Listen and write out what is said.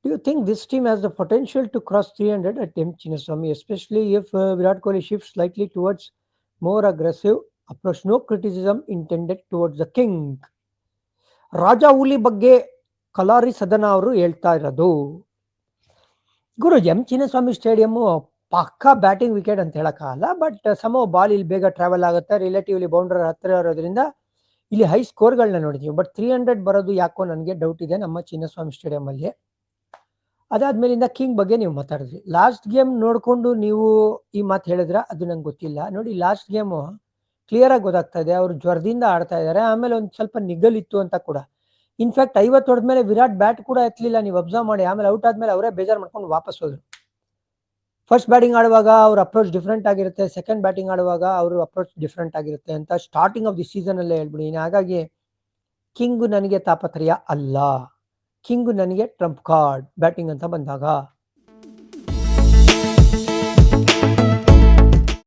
Do you think this team has the potential to cross 300 at M. Chinnaswamy, especially if Virat Kohli shifts slightly towards more aggressive approach? No criticism intended towards the king. Raja ಹುಲಿ ಬಗ್ಗೆ ಕಲಾರಿ ಸದನ ಅವರು ಹೇಳ್ತಾ ಇರೋದು. ಗುರು M Chinnaswamy stadium ಪಕ್ಕಾ batting wicket ಅಂತ ಹೇಳಕ್ಕಾಗಲ್ಲ, but ಸಮ ಬಾಲ್ ಇಲ್ಲಿ ಬೇಗ ಟ್ರಾವೆಲ್ ಆಗುತ್ತೆ, ರಿಲೇಟಿವ್ಲಿ ಬೌಂಡರ್ ಹತ್ತಿರ ಇರೋದ್ರಿಂದ ಇಲ್ಲಿ ಹೈ ಸ್ಕೋರ್ಗಳನ್ನ ನೋಡಿದೀವಿ. ಬಟ್ 300 ಬರೋದು ಯಾಕೋ ನನಗೆ ಡೌಟ್ ಇದೆ ನಮ್ಮ ಚಿನ್ನಸ್ವಾಮಿ ಸ್ಟೇಡಿಯಂ ಅಲ್ಲಿ. ಅದಾದ್ಮೇಲಿಂದ ಕಿಂಗ್ ಬಗ್ಗೆ ನೀವು ಮಾತಾಡಿದ್ರಿ. ಲಾಸ್ಟ್ ಗೇಮ್ ನೋಡ್ಕೊಂಡು ನೀವು ಈ ಮಾತು ಹೇಳಿದ್ರ ಅದು ನಂಗೆ ಗೊತ್ತಿಲ್ಲ. ನೋಡಿ, ಲಾಸ್ಟ್ ಗೇಮು ಕ್ಲಿಯರ್ ಆಗಿ ಗೊತ್ತಾಗ್ತಾ ಇದೆ, ಅವರು ಜ್ವರದಿಂದ ಆಡ್ತಾ ಇದ್ದಾರೆ. ಆಮೇಲೆ ಒಂದು ಸ್ವಲ್ಪ ನಿಗಲಿತ್ತು ಅಂತ ಕೂಡ. ಇನ್ಫ್ಯಾಕ್ಟ್ 50 ಹೊಡೆದ್ಮೇಲೆ ವಿರಾಟ್ ಬ್ಯಾಟ್ ಕೂಡ ಎತ್ತಲಿಲ್ಲ, ನೀವು ಅಬ್ಸರ್ವ್ ಮಾಡಿ. ಆಮೇಲೆ ಔಟ್ ಆದ್ಮೇಲೆ ಅವರೇ ಬೇಜಾರು ಮಾಡ್ಕೊಂಡು ವಾಪಸ್ ಹೋದ್ರು. ಫಸ್ಟ್ ಬ್ಯಾಟಿಂಗ್ ಆಡುವಾಗ ಅವ್ರ ಅಪ್ರೋಚ್ ಡಿಫ್ರೆಂಟ್ ಆಗಿರುತ್ತೆ, ಸೆಕೆಂಡ್ ಬ್ಯಾಟಿಂಗ್ ಆಡುವಾಗ ಅವ್ರ ಅಪ್ರೋಚ್ ಡಿಫ್ರೆಂಟ್ ಆಗಿರುತ್ತೆ ಅಂತ ಸ್ಟಾರ್ಟಿಂಗ್ ಆಫ್ ದಿ ಸೀಸನ್ ಅಲ್ಲೇ ಹೇಳ್ಬಿಡಿ. ಹಾಗಾಗಿ ಕಿಂಗು ನನಗೆ ತಾಪತ್ರಯ ಅಲ್ಲ, ಕಿಂಗು ನನಗೆ ಟ್ರಂಪ್ ಕಾರ್ಡ್ ಬ್ಯಾಟಿಂಗ್ ಅಂತ ಬಂದಾಗ.